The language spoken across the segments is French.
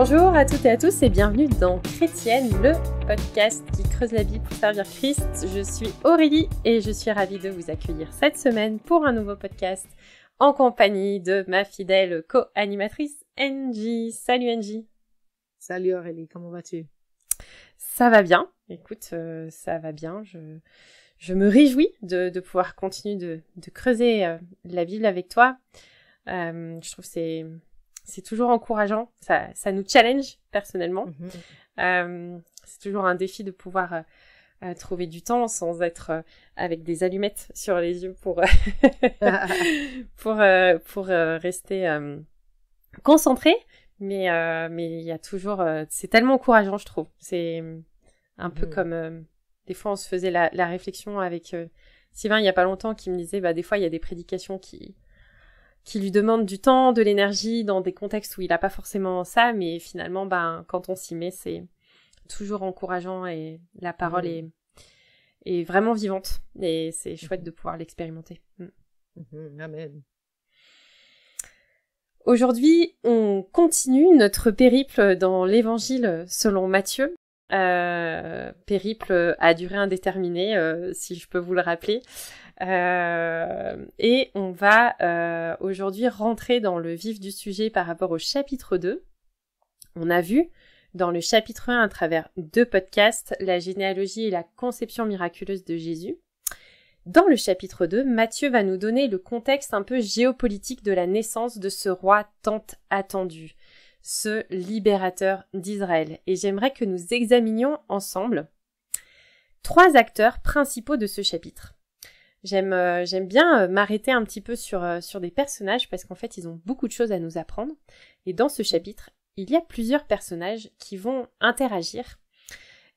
Bonjour à toutes et à tous et bienvenue dans Chrétienne, le podcast qui creuse la vie pour servir Christ. Je suis Aurélie et je suis ravie de vous accueillir cette semaine pour un nouveau podcast en compagnie de ma fidèle co-animatrice Angie. Salut Angie. Salut Aurélie, comment vas-tu? Ça va bien, écoute, ça va bien. Je me réjouis de pouvoir continuer de creuser la Bible avec toi. Je trouve que c'est toujours encourageant, ça nous challenge personnellement. C'est toujours un défi de pouvoir trouver du temps sans être avec des allumettes sur les yeux pour rester concentré. Mais il y a toujours, c'est tellement encourageant, je trouve. C'est un peu comme des fois on se faisait la réflexion avec Sylvain il y a pas longtemps qui me disait des fois il y a des prédications qui lui demandent du temps, de l'énergie dans des contextes où il a pas forcément ça, mais finalement quand on s'y met c'est toujours encourageant et la parole est vraiment vivante et c'est chouette de pouvoir l'expérimenter. Amen. Aujourd'hui, on continue notre périple dans l'Évangile selon Matthieu. Périple à durée indéterminée, si je peux vous le rappeler. Et on va aujourd'hui rentrer dans le vif du sujet par rapport au chapitre 2. On a vu dans le chapitre 1, à travers 2 podcasts, la généalogie et la conception miraculeuse de Jésus. Dans le chapitre 2, Matthieu va nous donner le contexte un peu géopolitique de la naissance de ce roi tant attendu, ce libérateur d'Israël. Et j'aimerais que nous examinions ensemble 3 acteurs principaux de ce chapitre. J'aime bien m'arrêter un petit peu sur des personnages parce qu'en fait, ils ont beaucoup de choses à nous apprendre. Et dans ce chapitre, il y a plusieurs personnages qui vont interagir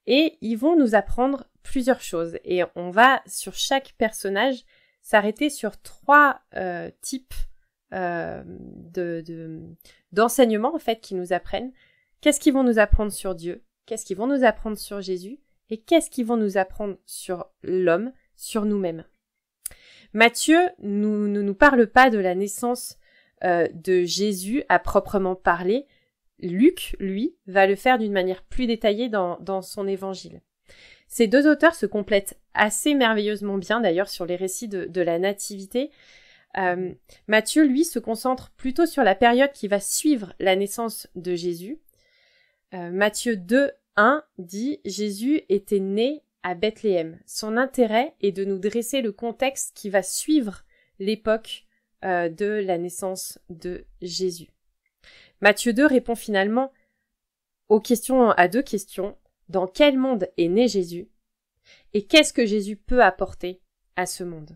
et ils vont nous apprendre plusieurs choses. Et on va, sur chaque personnage, s'arrêter sur 3 types d'enseignements en fait qui nous apprennent. Qu'est-ce qu'ils vont nous apprendre sur Dieu? Qu'est-ce qu'ils vont nous apprendre sur Jésus? Et qu'est-ce qu'ils vont nous apprendre sur l'homme, sur nous-mêmes? Matthieu ne nous parle pas de la naissance de Jésus à proprement parler. Luc, lui, va le faire d'une manière plus détaillée dans son évangile. Ces 2 auteurs se complètent assez merveilleusement bien d'ailleurs sur les récits de la nativité. Matthieu, lui, se concentre plutôt sur la période qui va suivre la naissance de Jésus. Matthieu 2, 1 dit « Jésus était né à Bethléem ». Son intérêt est de nous dresser le contexte qui va suivre l'époque de la naissance de Jésus. Matthieu 2 répond finalement à 2 questions. Dans quel monde est né Jésus? Et qu'est-ce que Jésus peut apporter à ce monde?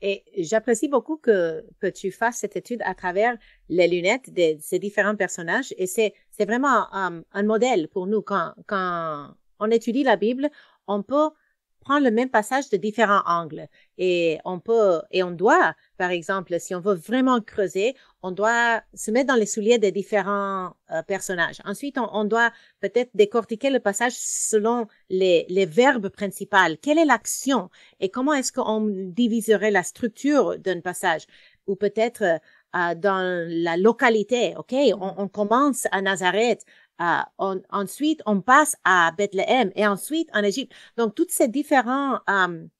Et j'apprécie beaucoup que tu fasses cette étude à travers les lunettes de ces différents personnages. Et c'est vraiment un modèle pour nous. Quand on étudie la Bible, on peut prendre le même passage de différents angles. Et on doit, par exemple, si on veut vraiment creuser, on doit se mettre dans les souliers des différents personnages. Ensuite, on doit peut-être décortiquer le passage selon les verbes principaux. Quelle est l'action? Et comment est-ce qu'on diviserait la structure d'un passage? Ou peut-être dans la localité, ok? On commence à Nazareth. Ensuite, on passe à Bethléem et ensuite en Égypte. Donc, tous ces différents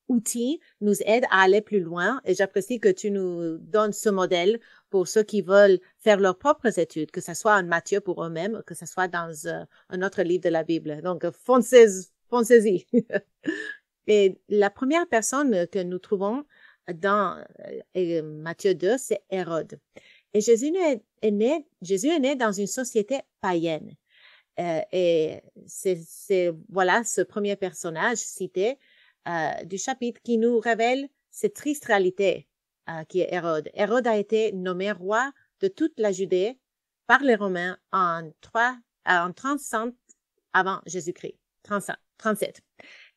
outils nous aident à aller plus loin et j'apprécie que tu nous donnes ce modèle pour ceux qui veulent faire leurs propres études, que ce soit en Matthieu pour eux-mêmes, que ce soit dans un autre livre de la Bible. Donc, foncez-y. Et la première personne que nous trouvons dans Matthieu 2, c'est Hérode. Et Jésus est né dans une société païenne. Et voilà ce premier personnage cité du chapitre qui nous révèle cette triste réalité qui est Hérode. Hérode a été nommé roi de toute la Judée par les Romains en 37 avant Jésus-Christ. 37.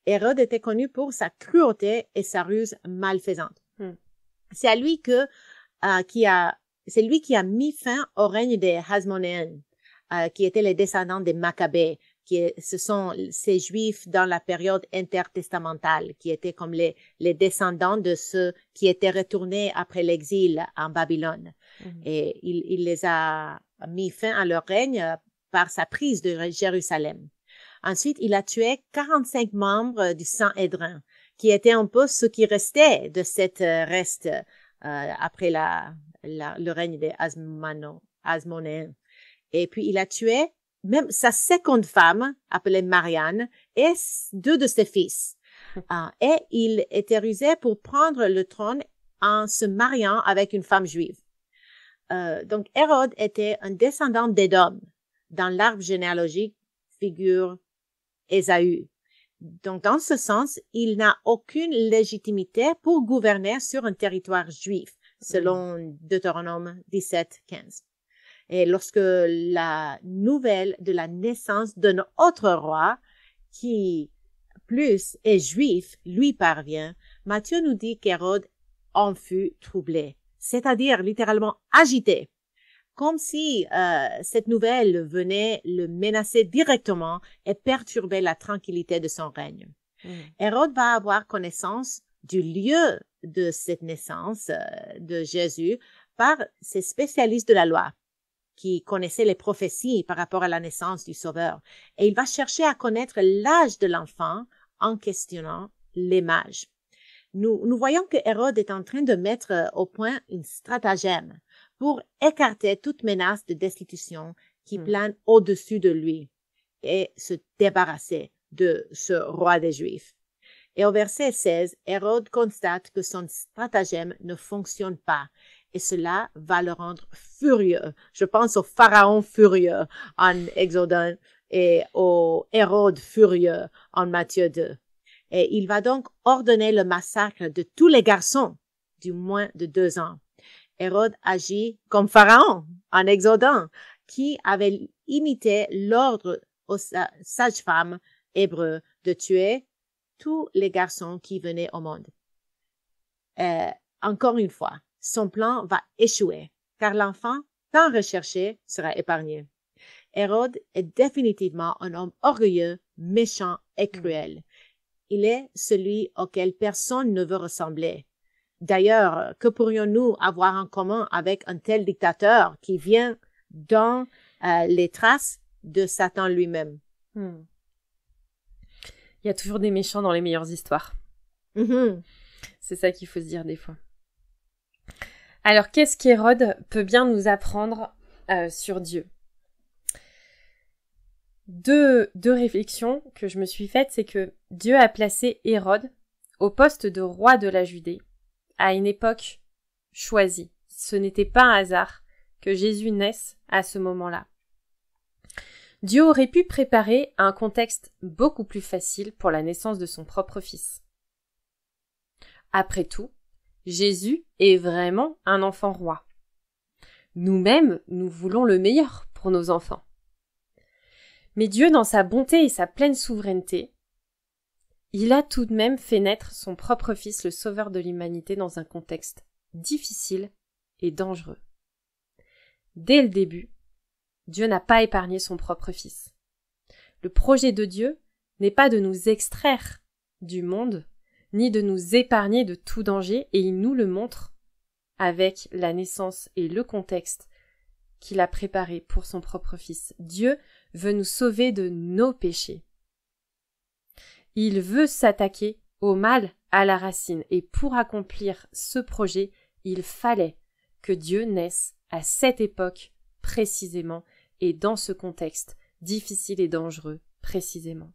Hérode était connu pour sa cruauté et sa ruse malfaisante. C'est à lui c'est lui qui a mis fin au règne des Hasmonéens, qui étaient les descendants des Maccabées, ce sont ces Juifs dans la période intertestamentale, qui étaient comme les descendants de ceux qui étaient retournés après l'exil en Babylone. Et il les a mis fin à leur règne par sa prise de Jérusalem. Ensuite, il a tué 45 membres du Sanhédrin, qui était un peu ce qui restait de cette reste après le règne des Asmonéens. Et puis, il a tué même sa seconde femme, appelée Marianne, et 2 de ses fils. Et il était rusé pour prendre le trône en se mariant avec une femme juive. Donc, Hérode était un descendant d'Édom. Dans l'arbre généalogique figure Ésaü. Donc, dans ce sens, il n'a aucune légitimité pour gouverner sur un territoire juif, selon Deutéronome 17:15. Et lorsque la nouvelle de la naissance d'un autre roi, qui plus est juif, lui parvient, Matthieu nous dit qu'Hérode en fut troublé, c'est-à-dire littéralement agité, comme si cette nouvelle venait le menacer directement et perturber la tranquillité de son règne. Hérode va avoir connaissance du lieu de cette naissance de Jésus par ses spécialistes de la loi, qui connaissaient les prophéties par rapport à la naissance du Sauveur. Et il va chercher à connaître l'âge de l'enfant en questionnant les mages. Nous voyons que Hérode est en train de mettre au point une stratagème pour écarter toute menace de destitution qui plane au-dessus de lui et se débarrasser de ce roi des Juifs. Et au verset 16, Hérode constate que son stratagème ne fonctionne pas et cela va le rendre furieux. Je pense au pharaon furieux en Exode 1 et au Hérode furieux en Matthieu 2. Et il va donc ordonner le massacre de tous les garçons du moins de 2 ans. Hérode agit comme Pharaon en Exode 1, qui avait imité l'ordre aux sages-femmes hébreux de tuer tous les garçons qui venaient au monde. Encore une fois, son plan va échouer, car l'enfant tant recherché sera épargné. Hérode est définitivement un homme orgueilleux, méchant et cruel. Il est celui auquel personne ne veut ressembler. D'ailleurs, que pourrions-nous avoir en commun avec un tel dictateur qui vient dans les traces de Satan lui-même? Il y a toujours des méchants dans les meilleures histoires. C'est ça qu'il faut se dire des fois. Alors, qu'est-ce qu'Hérode peut bien nous apprendre sur Dieu ? Deux réflexions que je me suis faites, c'est que Dieu a placé Hérode au poste de roi de la Judée à une époque choisie. Ce n'était pas un hasard que Jésus naisse à ce moment-là. Dieu aurait pu préparer un contexte beaucoup plus facile pour la naissance de son propre fils. Après tout, Jésus est vraiment un enfant roi. Nous-mêmes, nous voulons le meilleur pour nos enfants. Mais Dieu, dans sa bonté et sa pleine souveraineté, il a tout de même fait naître son propre fils, le sauveur de l'humanité, dans un contexte difficile et dangereux. Dès le début, Dieu n'a pas épargné son propre fils. Le projet de Dieu n'est pas de nous extraire du monde, ni de nous épargner de tout danger, et il nous le montre avec la naissance et le contexte qu'il a préparé pour son propre fils. Dieu veut nous sauver de nos péchés. Il veut s'attaquer au mal à la racine, et pour accomplir ce projet, il fallait que Dieu naisse à cette époque précisément et dans ce contexte difficile et dangereux précisément.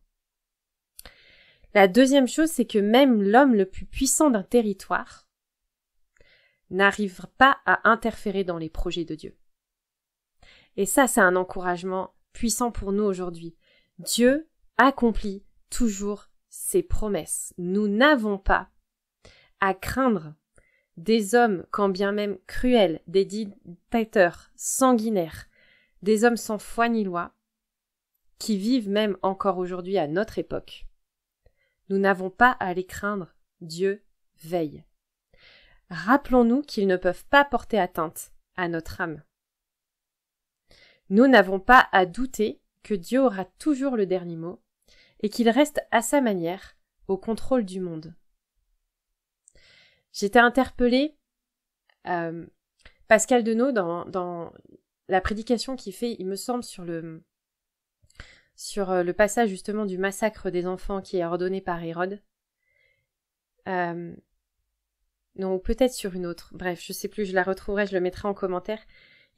La deuxième chose, c'est que même l'homme le plus puissant d'un territoire n'arrive pas à interférer dans les projets de Dieu. Et ça, c'est un encouragement puissant pour nous aujourd'hui. Dieu accomplit toujours ses promesses. Nous n'avons pas à craindre des hommes, quand bien même cruels, des dictateurs sanguinaires, des hommes sans foi ni loi, qui vivent même encore aujourd'hui à notre époque. Nous n'avons pas à les craindre. Dieu veille. Rappelons-nous qu'ils ne peuvent pas porter atteinte à notre âme. Nous n'avons pas à douter que Dieu aura toujours le dernier mot et qu'il reste à sa manière au contrôle du monde. J'étais interpellée, Pascal Denot, dans la prédication qu'il fait, il me semble, sur le passage justement du massacre des enfants qui est ordonné par Hérode. Non, peut-être sur une autre. Bref, je sais plus, je la retrouverai, je le mettrai en commentaire.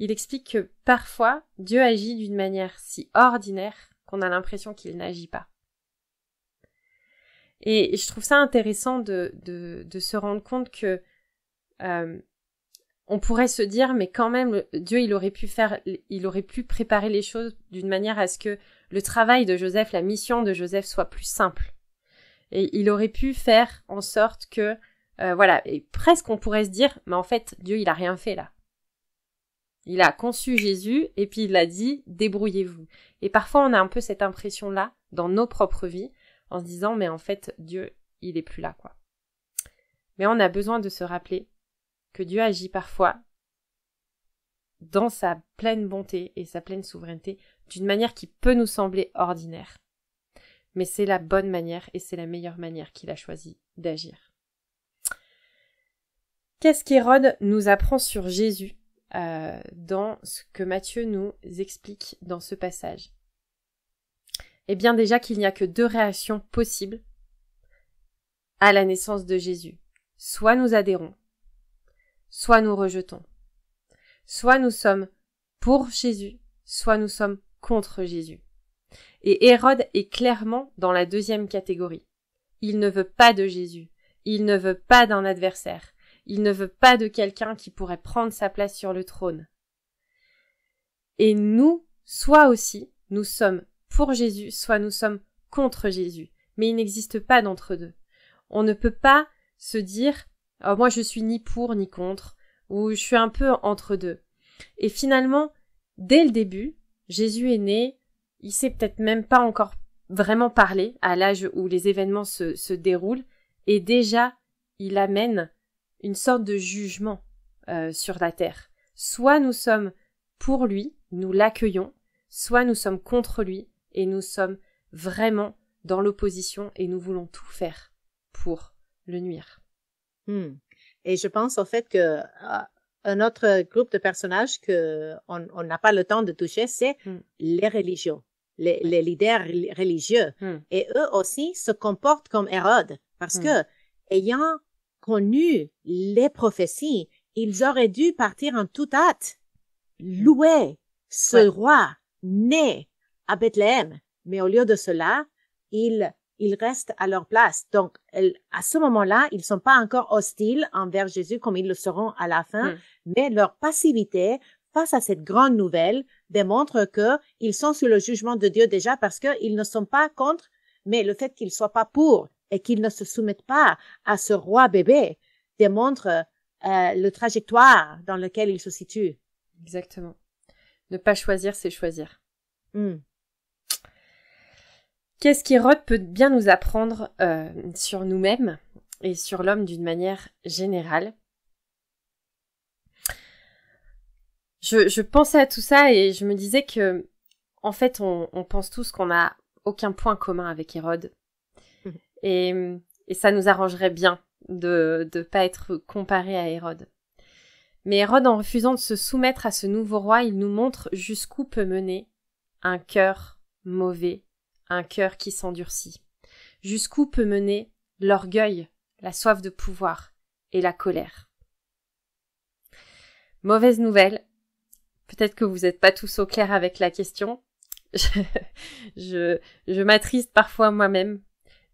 Il explique que parfois, Dieu agit d'une manière si ordinaire qu'on a l'impression qu'il n'agit pas. Et je trouve ça intéressant de se rendre compte que on pourrait se dire, mais quand même, Dieu, il aurait pu préparer les choses d'une manière à ce que le travail de Joseph, la mission de Joseph soit plus simple. Et il aurait pu faire en sorte que, voilà, et presque on pourrait se dire, mais en fait, Dieu, il a rien fait là. Il a conçu Jésus et puis il a dit, débrouillez-vous. Et parfois, on a un peu cette impression-là dans nos propres vies, en se disant, mais en fait, Dieu, il est plus là, quoi. Mais on a besoin de se rappeler que Dieu agit parfois dans sa pleine bonté et sa pleine souveraineté d'une manière qui peut nous sembler ordinaire. Mais c'est la bonne manière et c'est la meilleure manière qu'il a choisi d'agir. Qu'est-ce qu'Hérode nous apprend sur Jésus dans ce que Matthieu nous explique dans ce passage? Eh bien déjà qu'il n'y a que 2 réactions possibles à la naissance de Jésus. Soit nous adhérons, soit nous rejetons. Soit nous sommes pour Jésus, soit nous sommes contre Jésus. Et Hérode est clairement dans la 2e catégorie. Il ne veut pas de Jésus. Il ne veut pas d'un adversaire. Il ne veut pas de quelqu'un qui pourrait prendre sa place sur le trône. Et nous, soit aussi, nous sommes pour Jésus, soit nous sommes contre Jésus. Mais il n'existe pas d'entre-deux. On ne peut pas se dire « Oh, moi je suis ni pour ni contre » ou « Je suis un peu entre deux ». Et finalement, dès le début, Jésus est né, il sait peut-être même pas encore vraiment parler à l'âge où les événements se déroulent, et déjà, il amène une sorte de jugement sur la terre. Soit nous sommes pour lui, nous l'accueillons, soit nous sommes contre lui, et nous sommes vraiment dans l'opposition, et nous voulons tout faire pour le nuire. Et je pense au fait que un autre groupe de personnages que on n'a pas le temps de toucher, c'est les religions, les leaders religieux. Et eux aussi se comportent comme Hérode, parce que, ayant connu les prophéties, ils auraient dû partir en toute hâte, louer ce roi né à Bethléem. Mais au lieu de cela, ils restent à leur place. Donc, à ce moment-là, ils ne sont pas encore hostiles envers Jésus comme ils le seront à la fin, mais leur passivité face à cette grande nouvelle démontre qu'ils sont sous le jugement de Dieu déjà parce qu'ils ne sont pas contre, mais le fait qu'ils ne soient pas pour et qu'ils ne se soumettent pas à ce roi bébé démontre le trajectoire dans lequel ils se situent. Exactement. Ne pas choisir, c'est choisir. Qu'est-ce qu'Hérode peut bien nous apprendre sur nous-mêmes et sur l'homme d'une manière générale? Je pensais à tout ça et je me disais que, en fait, on pense tous qu'on n'a aucun point commun avec Hérode. Et ça nous arrangerait bien de pas être comparé à Hérode. Mais Hérode, en refusant de se soumettre à ce nouveau roi, il nous montre jusqu'où peut mener un cœur mauvais, un cœur qui s'endurcit. Jusqu'où peut mener l'orgueil, la soif de pouvoir et la colère. Mauvaise nouvelle, peut-être que vous n'êtes pas tous au clair avec la question. Je m'attriste parfois moi-même,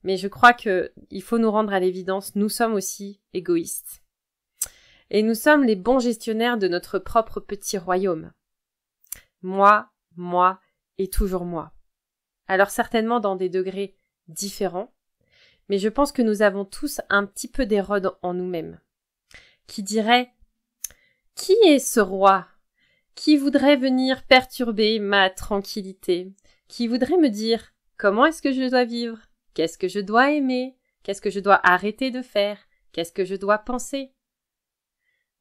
mais je crois qu'il faut nous rendre à l'évidence, nous sommes aussi égoïstes. Et nous sommes les bons gestionnaires de notre propre petit royaume. Moi et toujours moi. Alors certainement dans des degrés différents, mais je pense que nous avons tous un petit peu d'Hérode en nous-mêmes, qui dirait « Qui est ce roi qui voudrait venir perturber ma tranquillité, qui voudrait me dire comment est-ce que je dois vivre, qu'est-ce que je dois aimer, qu'est-ce que je dois arrêter de faire, qu'est-ce que je dois penser ?»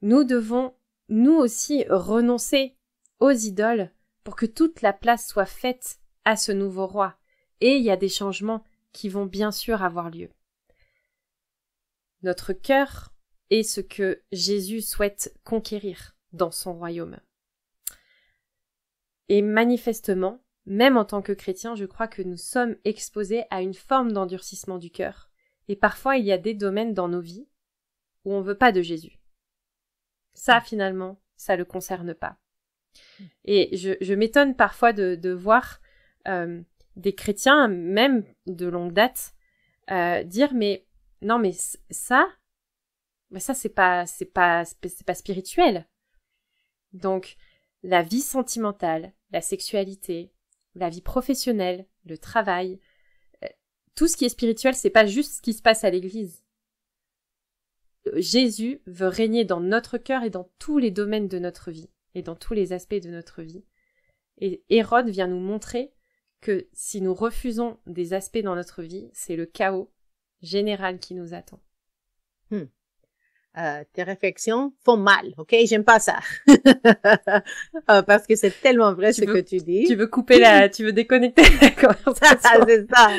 Nous devons, nous aussi, renoncer aux idoles pour que toute la place soit faite à ce nouveau roi. Et il y a des changements qui vont bien sûr avoir lieu. Notre cœur est ce que Jésus souhaite conquérir dans son royaume. Et manifestement, même en tant que chrétiens, je crois que nous sommes exposés à une forme d'endurcissement du cœur. Et parfois, il y a des domaines dans nos vies où on veut pas de Jésus. Ça, finalement, ça le concerne pas. Et je m'étonne parfois de voir des chrétiens, même de longue date, dire mais non mais ça c'est pas spirituel. Donc la vie sentimentale, la sexualité, la vie professionnelle, le travail, tout ce qui est spirituel, c'est pas juste ce qui se passe à l'église. Jésus veut régner dans notre cœur et dans tous les domaines de notre vie et dans tous les aspects de notre vie. Et Hérode vient nous montrer que si nous refusons des aspects dans notre vie, c'est le chaos général qui nous attend. Tes réflexions font mal, ok? J'aime pas ça. Parce que c'est tellement vrai que tu dis. Tu veux déconnecter la conversation. C'est ça.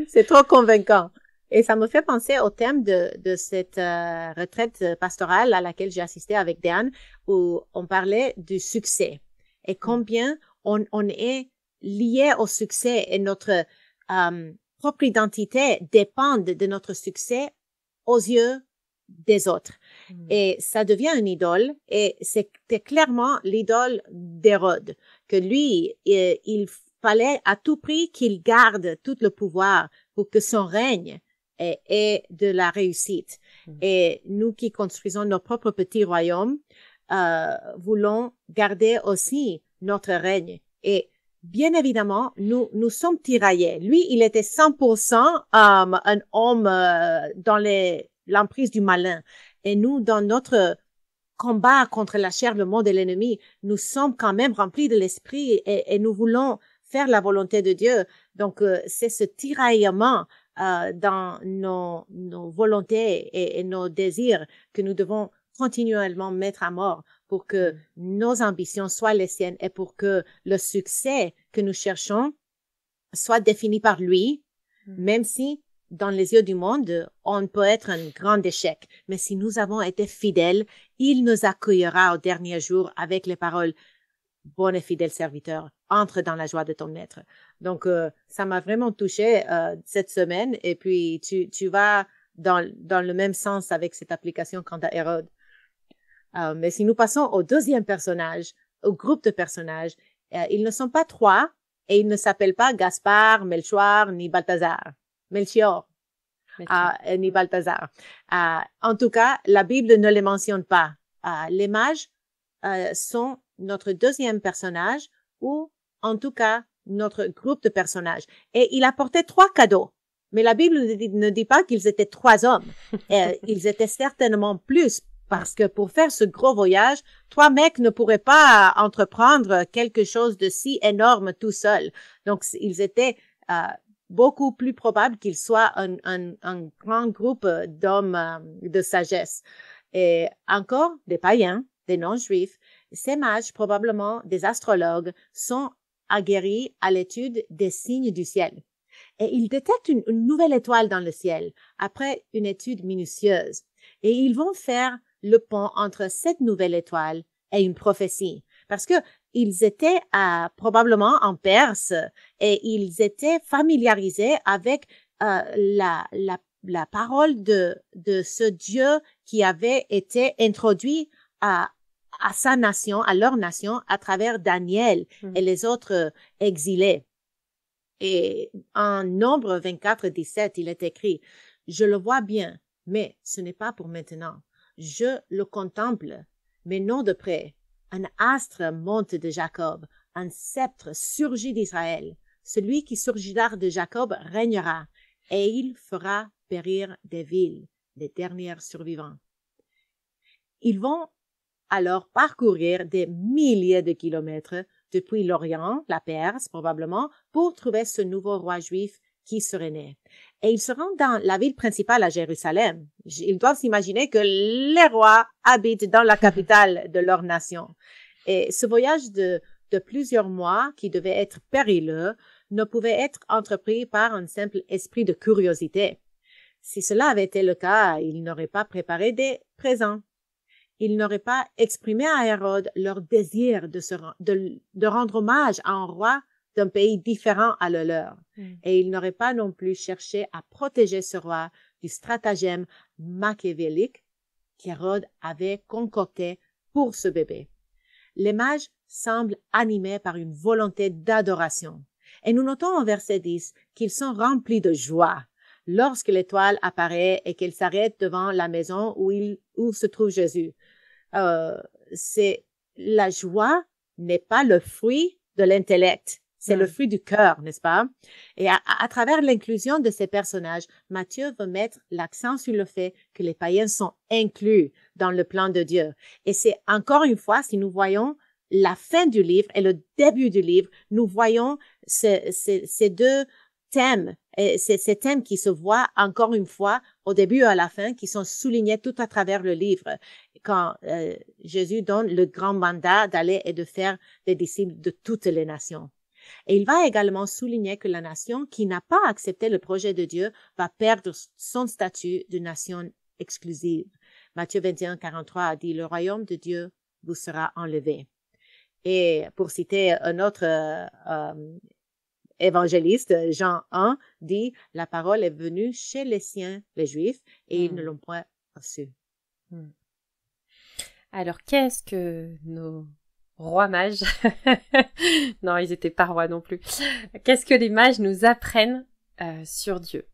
C'est trop convaincant. Et ça me fait penser au thème de cette retraite pastorale à laquelle j'ai assisté avec Diane, où on parlait du succès et combien on est lié au succès et notre propre identité dépend de notre succès aux yeux des autres. Et ça devient une idole et c'était clairement l'idole d'Hérode, que lui, il fallait à tout prix qu'il garde tout le pouvoir pour que son règne ait de la réussite. Et nous qui construisons nos propres petits royaumes, voulons garder aussi notre règne. Et bien évidemment, nous sommes tiraillés. Lui, il était 100% un homme dans l'emprise du malin. Et nous, dans notre combat contre la chair, le monde et l'ennemi, nous sommes quand même remplis de l'esprit et nous voulons faire la volonté de Dieu. Donc, c'est ce tiraillement dans nos volontés et nos désirs que nous devons continuellement mettre à mort pour que nos ambitions soient les siennes et pour que le succès que nous cherchons soit défini par lui, même si dans les yeux du monde, on peut être un grand échec. Mais si nous avons été fidèles, il nous accueillera au dernier jour avec les paroles « Bon et fidèle serviteur, entre dans la joie de ton maître ». Donc, ça m'a vraiment touchée cette semaine. Et puis, tu vas dans le même sens avec cette application quant à Hérode. Mais si nous passons au deuxième personnage, au groupe de personnages, ils ne sont pas trois et ils ne s'appellent pas Gaspard, Melchior, ni Balthazar. Melchior. Ni Balthazar. En tout cas, la Bible ne les mentionne pas. Les mages sont notre deuxième personnage ou en tout cas notre groupe de personnages. Et il apportait 3 cadeaux. Mais la Bible ne dit pas qu'ils étaient 3 hommes. Ils étaient certainement plus parce que pour faire ce gros voyage, 3 mecs ne pourraient pas entreprendre quelque chose de si énorme tout seul. Donc, ils étaient beaucoup plus probable qu'ils soient un grand groupe d'hommes de sagesse. Et encore, des païens, des non-juifs, ces mages, probablement des astrologues, sont aguerris à l'étude des signes du ciel. Et ils détectent une nouvelle étoile dans le ciel, après une étude minutieuse. Et ils vont faire le pont entre cette nouvelle étoile et une prophétie. Parce que ils étaient probablement en Perse et ils étaient familiarisés avec la parole de ce Dieu qui avait été introduit à sa nation, à leur nation, à travers Daniel et les autres exilés. Et en Nombre 24, 17, il est écrit « Je le vois bien, mais ce n'est pas pour maintenant. Je le contemple, mais non de près. Un astre monte de Jacob, un sceptre surgit d'Israël. Celui qui surgira de Jacob régnera, et il fera périr des villes, les derniers survivants. » Ils vont alors parcourir des milliers de kilomètres depuis l'Orient, la Perse probablement, pour trouver ce nouveau roi juif qui serait né. Et ils se rendent dans la ville principale à Jérusalem. Ils doivent s'imaginer que les rois habitent dans la capitale de leur nation. Et ce voyage de plusieurs mois, qui devait être périlleux, ne pouvait être entrepris par un simple esprit de curiosité. Si cela avait été le cas, ils n'auraient pas préparé des présents. ils n'auraient pas exprimé à Hérode leur désir de rendre hommage à un roi d'un pays différent à le leur. Et ils n'auraient pas non plus cherché à protéger ce roi du stratagème machiavélique qu'Hérode avait concocté pour ce bébé. Les mages semblent animés par une volonté d'adoration. Et nous notons au verset 10 qu'ils sont remplis de joie lorsque l'étoile apparaît et qu'elle s'arrête devant la maison où se trouve Jésus. La joie n'est pas le fruit de l'intellect, c'est le fruit du cœur, n'est-ce pas? Et à travers l'inclusion de ces personnages, Matthieu veut mettre l'accent sur le fait que les païens sont inclus dans le plan de Dieu. Et c'est encore une fois, si nous voyons la fin du livre et le début du livre, nous voyons ces deux thèmes, ces thèmes qui se voient encore une fois au début et à la fin, qui sont soulignés tout à travers le livre, quand Jésus donne le grand mandat d'aller et de faire des disciples de toutes les nations. Et il va également souligner que la nation qui n'a pas accepté le projet de Dieu va perdre son statut de nation exclusive. Matthieu 21, 43 a dit, « Le royaume de Dieu vous sera enlevé. » Et pour citer un autre évangéliste, Jean 1, dit, « La parole est venue chez les siens, les Juifs, et ils ne l'ont point reçue. » Alors, qu'est-ce que nos rois mages, non, ils n'étaient pas rois non plus, qu'est-ce que les mages nous apprennent sur Dieu?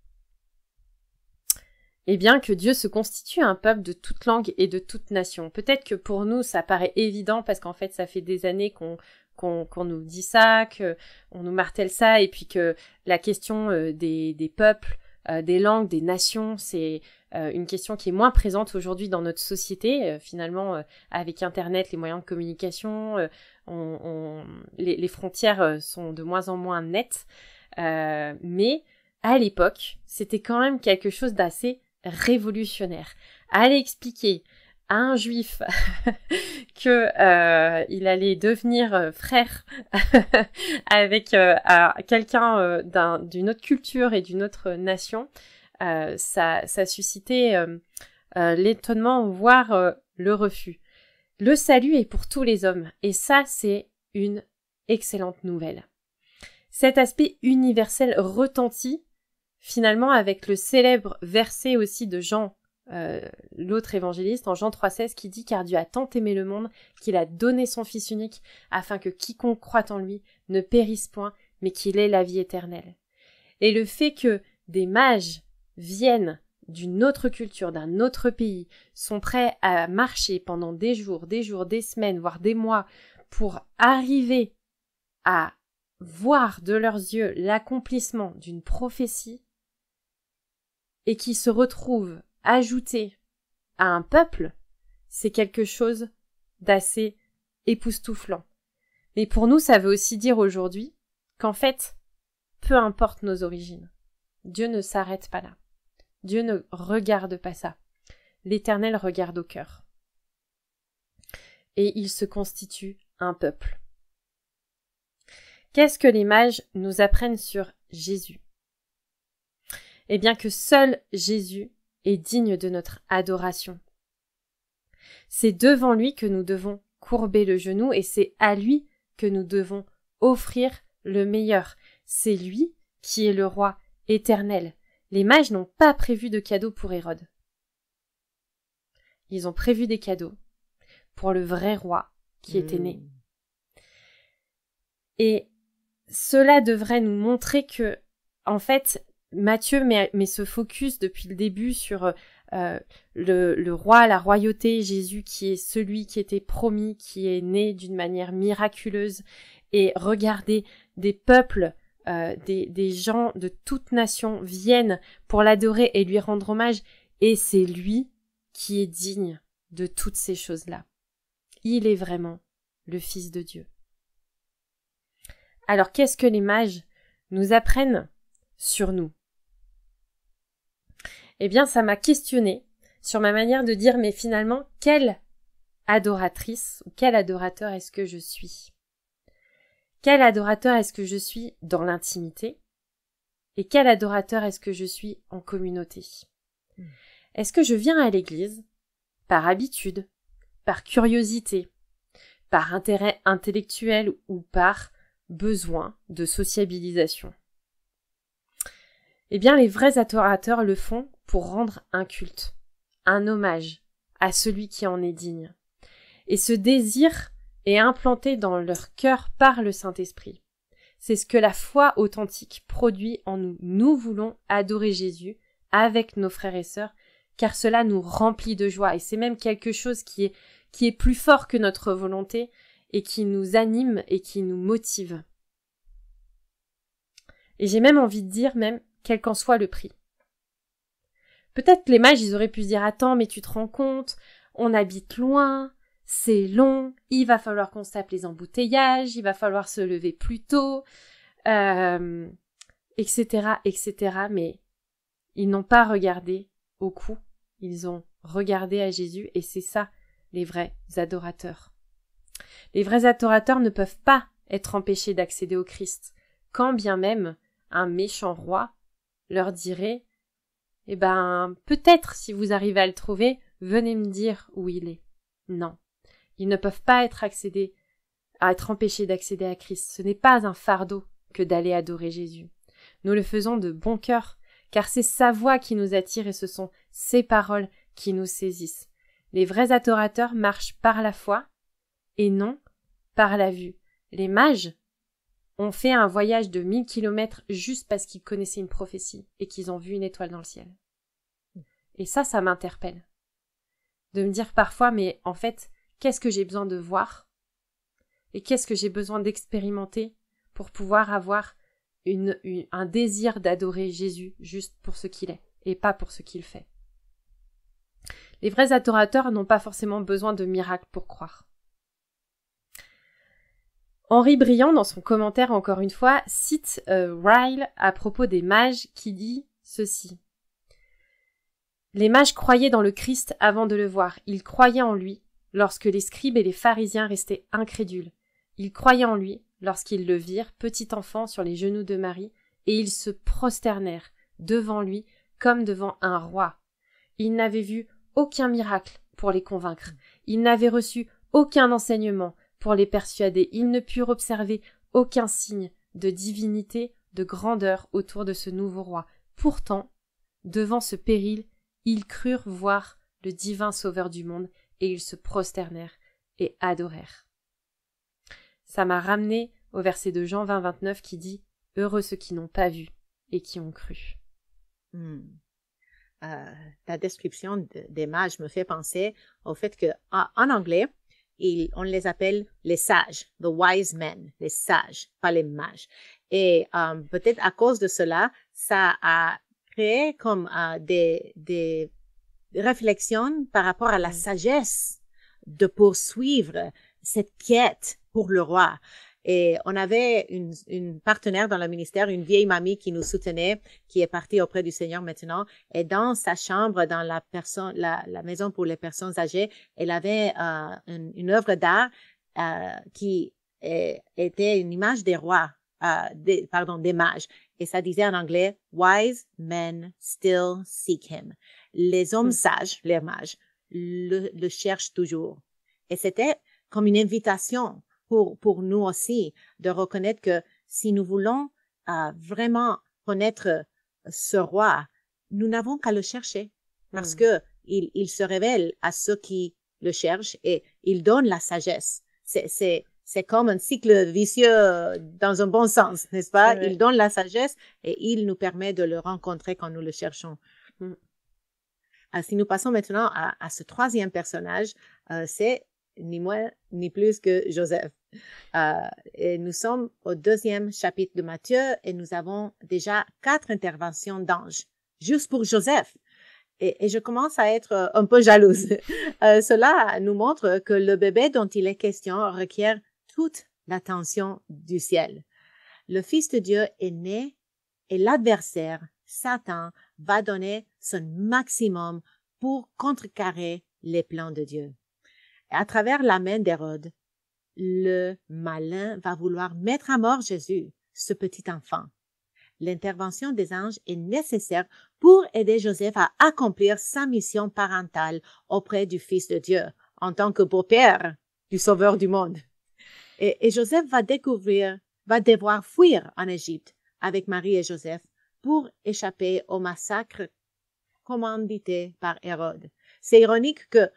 Eh bien, que Dieu se constitue un peuple de toute langue et de toute nation. Peut-être que pour nous, ça paraît évident parce qu'en fait, ça fait des années qu'on nous dit ça, qu'on nous martèle ça, et puis que la question des peuples, des langues, des nations, c'est une question qui est moins présente aujourd'hui dans notre société. Finalement, avec Internet, les moyens de communication, les frontières sont de moins en moins nettes. Mais à l'époque, c'était quand même quelque chose d'assez révolutionnaire. Aller expliquer à un juif que il allait devenir frère avec quelqu'un d'une autre culture et d'une autre nation, ça suscitait l'étonnement, voire le refus. Le salut est pour tous les hommes, et ça, c'est une excellente nouvelle. Cet aspect universel retentit finalement avec le célèbre verset aussi de Jean, l'autre évangéliste, en Jean 3,16, qui dit « Car Dieu a tant aimé le monde qu'il a donné son Fils unique, afin que quiconque croit en lui ne périsse point, mais qu'il ait la vie éternelle. » Et le fait que des mages viennent d'une autre culture, d'un autre pays, sont prêts à marcher pendant des jours, des semaines, voire des mois, pour arriver à voir de leurs yeux l'accomplissement d'une prophétie, et qui se retrouvent ajoutés à un peuple, c'est quelque chose d'assez époustouflant. Mais pour nous, ça veut aussi dire aujourd'hui qu'en fait, peu importe nos origines, Dieu ne s'arrête pas là. Dieu ne regarde pas ça. L'Éternel regarde au cœur. Et il se constitue un peuple. Qu'est-ce que les mages nous apprennent sur Jésus? Eh bien que seul Jésus est digne de notre adoration. C'est devant lui que nous devons courber le genou et c'est à lui que nous devons offrir le meilleur. C'est lui qui est le roi éternel. Les mages n'ont pas prévu de cadeaux pour Hérode. Ils ont prévu des cadeaux pour le vrai roi qui était né. Et cela devrait nous montrer que, en fait, Matthieu met ce focus depuis le début sur le roi, la royauté, Jésus qui est celui qui était promis, qui est né d'une manière miraculeuse. Et regardez, des peuples, des gens de toute nation viennent pour l'adorer et lui rendre hommage. Et c'est lui qui est digne de toutes ces choses-là. Il est vraiment le Fils de Dieu. Alors, qu'est-ce que les mages nous apprennent sur nous? Eh bien, ça m'a questionnée sur ma manière de dire, mais finalement, quelle adoratrice ou quel adorateur est-ce que je suis? Quel adorateur est-ce que je suis dans l'intimité? Et quel adorateur est-ce que je suis en communauté? Est-ce que je viens à l'église par habitude, par curiosité, par intérêt intellectuel ou par besoin de sociabilisation. Eh bien, les vrais adorateurs le font pour rendre un culte, un hommage à celui qui en est digne. Et ce désir est implanté dans leur cœur par le Saint-Esprit. C'est ce que la foi authentique produit en nous. Nous voulons adorer Jésus avec nos frères et sœurs, car cela nous remplit de joie. Et c'est même quelque chose qui est plus fort que notre volonté et qui nous anime et qui nous motive. Et j'ai même envie de dire, même, quel qu'en soit le prix. Peut-être que les mages, ils auraient pu se dire « Attends, mais tu te rends compte, on habite loin, c'est long, il va falloir qu'on se tape les embouteillages, il va falloir se lever plus tôt, etc., etc. » Mais ils n'ont pas regardé au coût, ils ont regardé à Jésus et c'est ça, les vrais adorateurs. Les vrais adorateurs ne peuvent pas être empêchés d'accéder au Christ, quand bien même un méchant roi leur dirait « Eh ben, peut-être si vous arrivez à le trouver, venez me dire où il est. » Non, ils ne peuvent pas être empêchés d'accéder à Christ. Ce n'est pas un fardeau que d'aller adorer Jésus. Nous le faisons de bon cœur, car c'est sa voix qui nous attire et ce sont ses paroles qui nous saisissent. Les vrais adorateurs marchent par la foi et non par la vue. Les mages ont fait un voyage de 1000 kilomètres juste parce qu'ils connaissaient une prophétie et qu'ils ont vu une étoile dans le ciel. Et ça m'interpelle. De me dire parfois, mais en fait, qu'est-ce que j'ai besoin de voir? Et qu'est-ce que j'ai besoin d'expérimenter pour pouvoir avoir un désir d'adorer Jésus juste pour ce qu'il est et pas pour ce qu'il fait? Les vrais adorateurs n'ont pas forcément besoin de miracles pour croire. Henri Briand, dans son commentaire encore une fois, cite Ryle à propos des mages qui dit ceci. Les mages croyaient dans le Christ avant de le voir. Ils croyaient en lui lorsque les scribes et les pharisiens restaient incrédules. Ils croyaient en lui lorsqu'ils le virent, petit enfant, sur les genoux de Marie, et ils se prosternèrent devant lui comme devant un roi. Ils n'avaient vu aucun miracle pour les convaincre. Ils n'avaient reçu aucun enseignement pour les persuader. Ils ne purent observer aucun signe de divinité, de grandeur autour de ce nouveau roi. Pourtant, devant ce péril, ils crurent voir le divin sauveur du monde et ils se prosternèrent et adorèrent. Ça m'a ramené au verset de Jean 20, 29 qui dit « Heureux ceux qui n'ont pas vu et qui ont cru ». Ta description des mages me fait penser au fait que en anglais, on les appelle les sages, the wise men, les sages, pas les mages. Et peut-être à cause de cela, ça a créé comme des réflexions par rapport à la sagesse de poursuivre cette quête pour le roi. Et on avait une partenaire dans le ministère, une vieille mamie qui nous soutenait, qui est partie auprès du Seigneur maintenant. Et dans sa chambre, dans la maison pour les personnes âgées, elle avait une œuvre d'art qui était une image des rois, des mages. Et ça disait en anglais, « Wise men still seek him ». Les hommes sages, les mages, le cherchent toujours. Et c'était comme une invitation pour nous aussi de reconnaître que si nous voulons vraiment connaître ce roi, nous n'avons qu'à le chercher parce que il se révèle à ceux qui le cherchent et il donne la sagesse. C'est comme un cycle vicieux dans un bon sens, n'est-ce pas? Oui. Il donne la sagesse et il nous permet de le rencontrer quand nous le cherchons. Si nous passons maintenant à ce troisième personnage, c'est ni moins ni plus que Joseph. Et nous sommes au 2e chapitre de Matthieu et nous avons déjà 4 interventions d'anges, juste pour Joseph. Et je commence à être un peu jalouse. Cela nous montre que le bébé dont il est question requiert toute l'attention du ciel. Le Fils de Dieu est né et l'adversaire, Satan, va donner son maximum pour contrecarrer les plans de Dieu. Et à travers la main d'Hérode, le malin va vouloir mettre à mort Jésus, ce petit enfant. L'intervention des anges est nécessaire pour aider Joseph à accomplir sa mission parentale auprès du Fils de Dieu, en tant que beau-père du Sauveur du monde. Et Joseph va devoir fuir en Égypte avec Marie et Joseph pour échapper au massacre commandité par Hérode. C'est ironique que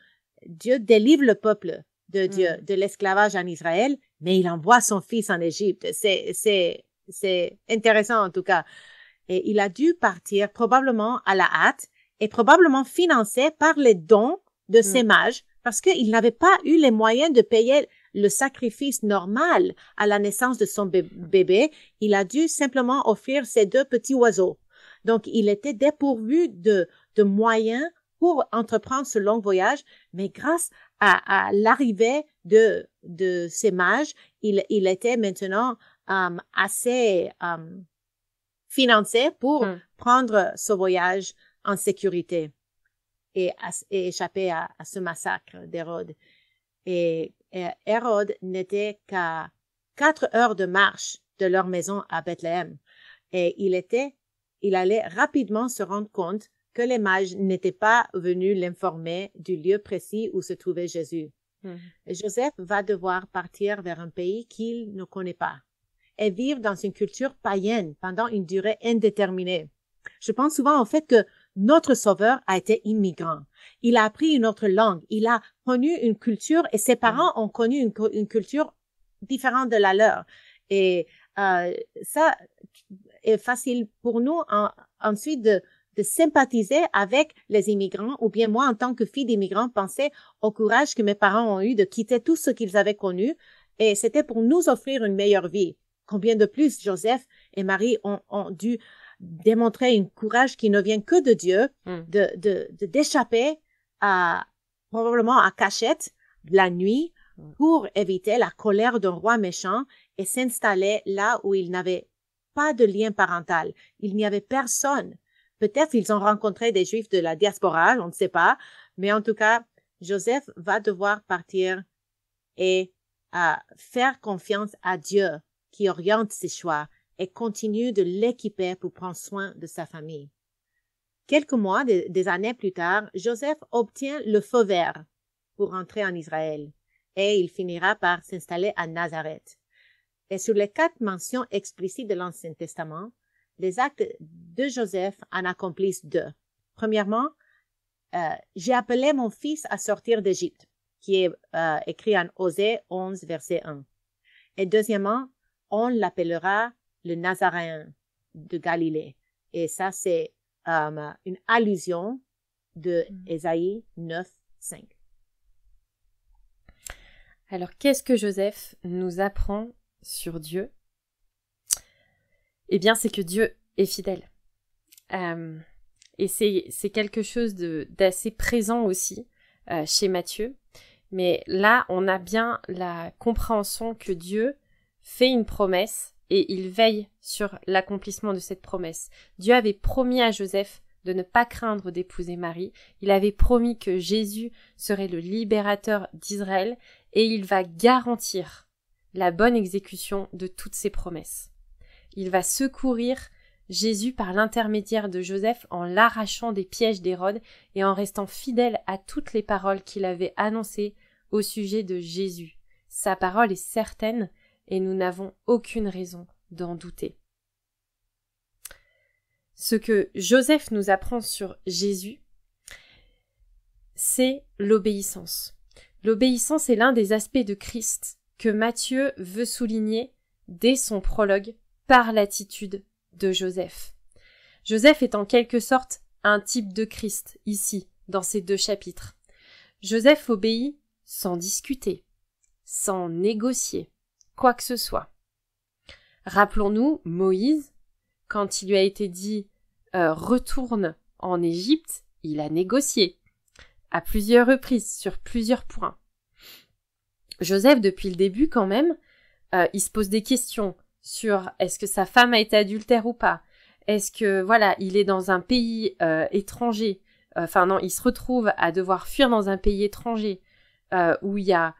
Dieu délivre le peuple de Dieu de l'esclavage en Israël, mais il envoie son fils en Égypte. C'est intéressant en tout cas. Et il a dû partir probablement à la hâte et probablement financé par les dons de ses mages parce qu'il n'avait pas eu les moyens de payer le sacrifice normal à la naissance de son bébé. Il a dû simplement offrir ces 2 petits oiseaux. Donc, il était dépourvu de moyens pour entreprendre ce long voyage, mais grâce à l'arrivée de ces mages, il était maintenant assez financé pour prendre ce voyage en sécurité et échapper à ce massacre d'Hérode. Et Hérode n'était qu'à 4 heures de marche de leur maison à Bethléem. Et il allait rapidement se rendre compte que les mages n'étaient pas venus l'informer du lieu précis où se trouvait Jésus. Et Joseph va devoir partir vers un pays qu'il ne connaît pas et vivre dans une culture païenne pendant une durée indéterminée. Je pense souvent au fait que notre Sauveur a été immigrant. Il a appris une autre langue. Il a connu une culture et ses parents ont connu une culture différente de la leur. Et ça est facile pour nous ensuite de sympathiser avec les immigrants, ou bien moi, en tant que fille d'immigrant, penser au courage que mes parents ont eu de quitter tout ce qu'ils avaient connu, et c'était pour nous offrir une meilleure vie. Combien de plus Joseph et Marie ont dû démontrer un courage qui ne vient que de Dieu, d'échapper probablement à cachette la nuit pour éviter la colère d'un roi méchant et s'installer là où il n'avait pas de lien parental. Il n'y avait personne. Peut-être ils ont rencontré des Juifs de la diaspora, on ne sait pas, mais en tout cas, Joseph va devoir partir et faire confiance à Dieu qui oriente ses choix et continue de l'équiper pour prendre soin de sa famille. Quelques mois, des années plus tard, Joseph obtient le feu vert pour rentrer en Israël et il finira par s'installer à Nazareth. Et sur les 4 mentions explicites de l'Ancien Testament, les actes de Joseph en accomplissent 2. Premièrement, j'ai appelé mon fils à sortir d'Égypte, qui est écrit en Osée 11, verset 1. Et deuxièmement, on l'appellera le Nazaréen de Galilée. Et ça, c'est une allusion de Ésaïe 9, 5. Alors, qu'est-ce que Joseph nous apprend sur Dieu? Eh bien, c'est que Dieu est fidèle. Et c'est quelque chose d'assez présent aussi chez Matthieu. Mais là, on a bien la compréhension que Dieu fait une promesse et il veille sur l'accomplissement de cette promesse. Dieu avait promis à Joseph de ne pas craindre d'épouser Marie. Il avait promis que Jésus serait le libérateur d'Israël et il va garantir la bonne exécution de toutes ses promesses. Il va secourir Jésus par l'intermédiaire de Joseph en l'arrachant des pièges d'Hérode et en restant fidèle à toutes les paroles qu'il avait annoncées au sujet de Jésus. Sa parole est certaine et nous n'avons aucune raison d'en douter. Ce que Joseph nous apprend sur Jésus, c'est l'obéissance. L'obéissance est l'un des aspects de Christ que Matthieu veut souligner dès son prologue par l'attitude de Joseph. Joseph est en quelque sorte un type de Christ, ici, dans ces 2 chapitres. Joseph obéit sans discuter, sans négocier, quoi que ce soit. Rappelons-nous Moïse, quand il lui a été dit « retourne en Égypte », il a négocié, à plusieurs reprises, sur plusieurs points. Joseph, depuis le début quand même, il se pose des questions sur est-ce que sa femme a été adultère ou pas. Est-ce que, voilà, il est dans un pays étranger, il se retrouve à devoir fuir dans un pays étranger où il y a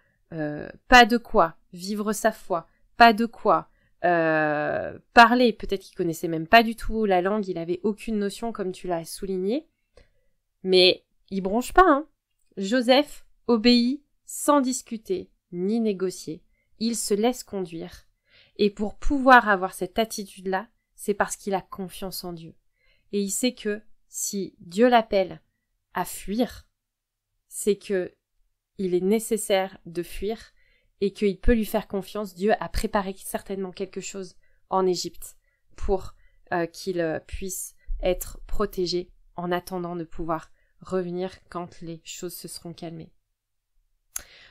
pas de quoi vivre sa foi, pas de quoi parler, peut-être qu'il connaissait même pas du tout la langue, il avait aucune notion comme tu l'as souligné, mais il bronche pas, hein. Joseph obéit sans discuter ni négocier. Il se laisse conduire. Et pour pouvoir avoir cette attitude-là, c'est parce qu'il a confiance en Dieu. Et il sait que si Dieu l'appelle à fuir, c'est que il est nécessaire de fuir et qu'il peut lui faire confiance. Dieu a préparé certainement quelque chose en Égypte pour qu'il puisse être protégé en attendant de pouvoir revenir quand les choses se seront calmées.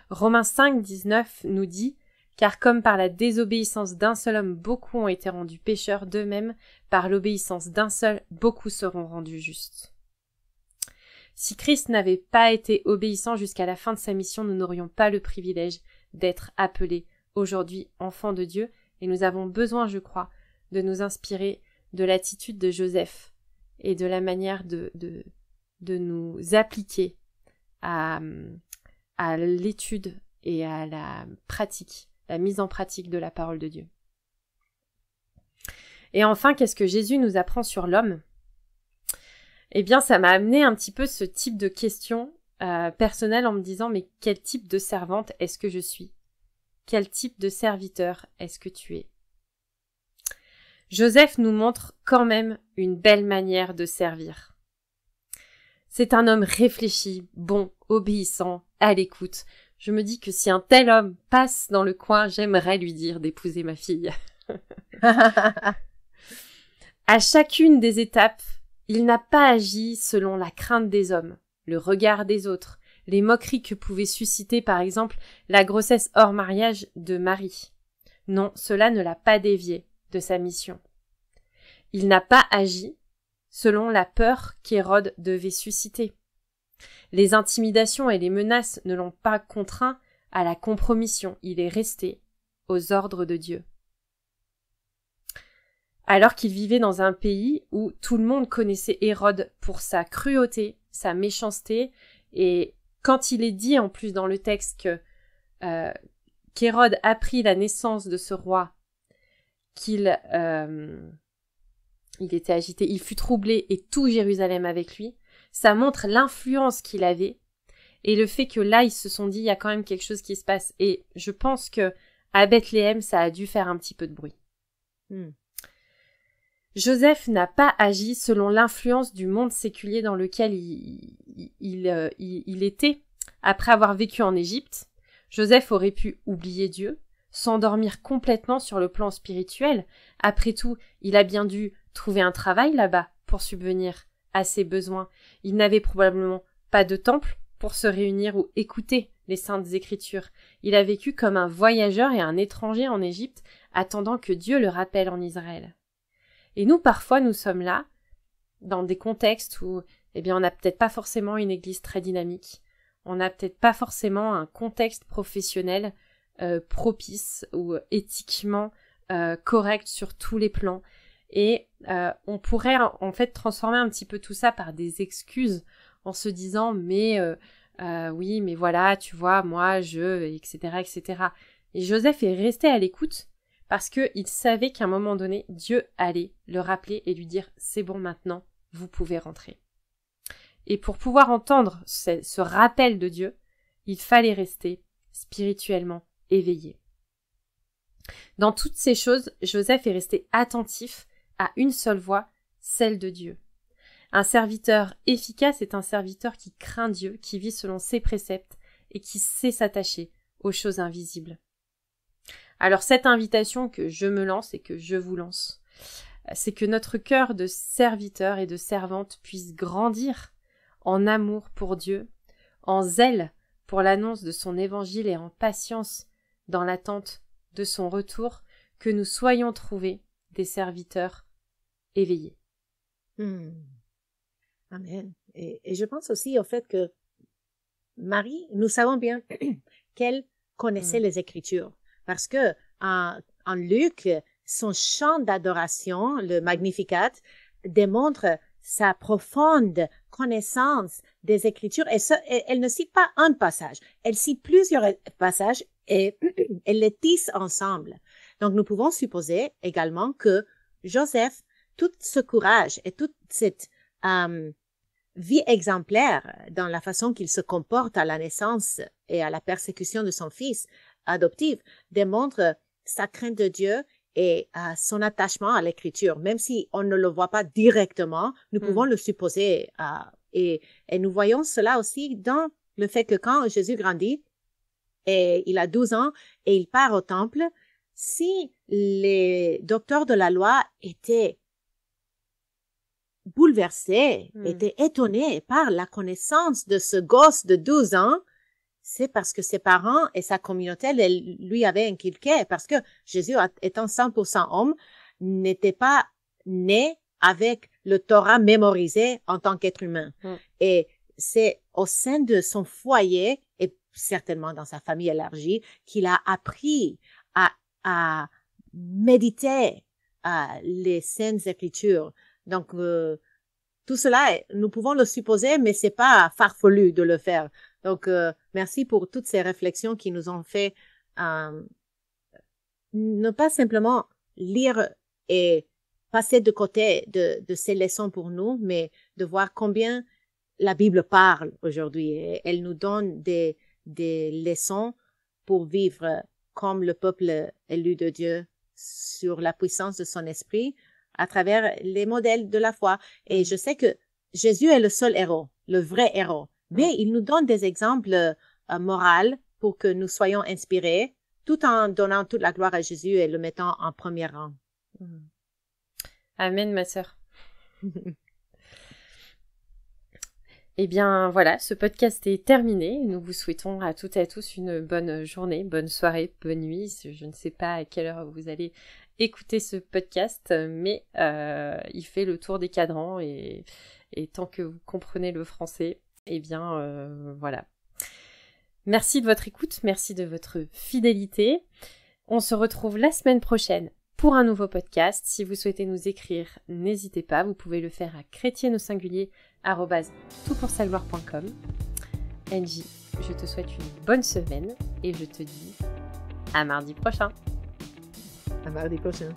Romains 5, 19 nous dit « Car comme par la désobéissance d'un seul homme beaucoup ont été rendus pécheurs, d'eux-mêmes, par l'obéissance d'un seul, beaucoup seront rendus justes. » Si Christ n'avait pas été obéissant jusqu'à la fin de sa mission, nous n'aurions pas le privilège d'être appelés aujourd'hui enfants de Dieu, et nous avons besoin, je crois, de nous inspirer de l'attitude de Joseph et de la manière de nous appliquer à l'étude et à la pratique, la mise en pratique de la parole de Dieu. Et enfin, qu'est-ce que Jésus nous apprend sur l'homme ? Eh bien, ça m'a amené un petit peu ce type de question personnelle en me disant, mais quel type de servante est-ce que je suis ? Quel type de serviteur est-ce que tu es ? Joseph nous montre quand même une belle manière de servir. C'est un homme réfléchi, bon, obéissant, à l'écoute. Je me dis que si un tel homme passe dans le coin, j'aimerais lui dire d'épouser ma fille. À chacune des étapes, il n'a pas agi selon la crainte des hommes, le regard des autres, les moqueries que pouvait susciter par exemple la grossesse hors mariage de Marie. Non, cela ne l'a pas dévié de sa mission. Il n'a pas agi selon la peur qu'Hérode devait susciter. Les intimidations et les menaces ne l'ont pas contraint à la compromission, il est resté aux ordres de Dieu. Alors qu'il vivait dans un pays où tout le monde connaissait Hérode pour sa cruauté, sa méchanceté, et quand il est dit en plus dans le texte qu'Hérode apprit la naissance de ce roi, qu'il était agité, il fut troublé et tout Jérusalem avec lui, ça montre l'influence qu'il avait et le fait que là ils se sont dit il y a quand même quelque chose qui se passe, et je pense que à Bethléem ça a dû faire un petit peu de bruit. Joseph n'a pas agi selon l'influence du monde séculier dans lequel il était. Après avoir vécu en Égypte, Joseph aurait pu oublier Dieu, s'endormir complètement sur le plan spirituel. Après tout, il a bien dû trouver un travail là-bas pour subvenir à ses besoins. Il n'avait probablement pas de temple pour se réunir ou écouter les saintes écritures. Il a vécu comme un voyageur et un étranger en Égypte, attendant que Dieu le rappelle en Israël. Et nous, parfois, nous sommes là, dans des contextes où, on n'a peut-être pas forcément une église très dynamique, on n'a peut-être pas forcément un contexte professionnel propice ou éthiquement correct sur tous les plans. Et on pourrait en fait transformer un petit peu tout ça par des excuses en se disant oui, mais voilà, tu vois, moi, etc., etc. Et Joseph est resté à l'écoute parce qu'il savait qu'à un moment donné, Dieu allait le rappeler et lui dire « c'est bon maintenant, vous pouvez rentrer ». Et pour pouvoir entendre ce rappel de Dieu, il fallait rester spirituellement éveillé. Dans toutes ces choses, Joseph est resté attentif à une seule voix, celle de Dieu. Un serviteur efficace est un serviteur qui craint Dieu, qui vit selon ses préceptes et qui sait s'attacher aux choses invisibles. Alors cette invitation que je me lance et que je vous lance, c'est que notre cœur de serviteur et de servante puisse grandir en amour pour Dieu, en zèle pour l'annonce de son évangile et en patience dans l'attente de son retour, que nous soyons trouvés des serviteurs éveillés. Amen. Et je pense aussi au fait que Marie, nous savons bien qu'elle connaissait les Écritures. Parce que en Luc, son chant d'adoration, le Magnificat, démontre sa profonde connaissance des Écritures. Et elle ne cite pas un passage, elle cite plusieurs passages et elle les tisse ensemble. Donc nous pouvons supposer également que Joseph, tout ce courage et toute cette vie exemplaire dans la façon qu'il se comporte à la naissance et à la persécution de son fils adoptif démontre sa crainte de Dieu et son attachement à l'écriture. Même si on ne le voit pas directement, nous pouvons le supposer. Et nous voyons cela aussi dans le fait que quand Jésus grandit, et il a 12 ans et il part au temple, si les docteurs de la loi étaient bouleversés, étaient étonnés par la connaissance de ce gosse de 12 ans, c'est parce que ses parents et sa communauté lui avaient inculqué, parce que Jésus, étant 100% homme, n'était pas né avec le Torah mémorisé en tant qu'être humain. Et c'est au sein de son foyer, et certainement dans sa famille élargie, qu'il a appris à méditer les saintes écritures. Donc, tout cela, nous pouvons le supposer, mais c'est pas farfelu de le faire. Donc, merci pour toutes ces réflexions qui nous ont fait ne pas simplement lire et passer de côté de ces leçons pour nous, mais de voir combien la Bible parle aujourd'hui. Et elle nous donne des leçons pour vivre comme le peuple élu de Dieu sur la puissance de son esprit à travers les modèles de la foi. Et je sais que Jésus est le seul héros, le vrai héros. Mais il nous donne des exemples moraux pour que nous soyons inspirés, tout en donnant toute la gloire à Jésus et le mettant en premier rang. Amen, ma sœur. Eh bien, voilà, ce podcast est terminé. Nous vous souhaitons à toutes et à tous une bonne journée, bonne soirée, bonne nuit. Je ne sais pas à quelle heure vous allez écouter ce podcast, mais il fait le tour des cadrans et tant que vous comprenez le français, eh bien, voilà. Merci de votre écoute, merci de votre fidélité. On se retrouve la semaine prochaine pour un nouveau podcast. Si vous souhaitez nous écrire, n'hésitez pas, vous pouvez le faire à chrétienausingulier@toutpoursagloire.com. Angie, je te souhaite une bonne semaine et je te dis à mardi prochain. À mardi prochain.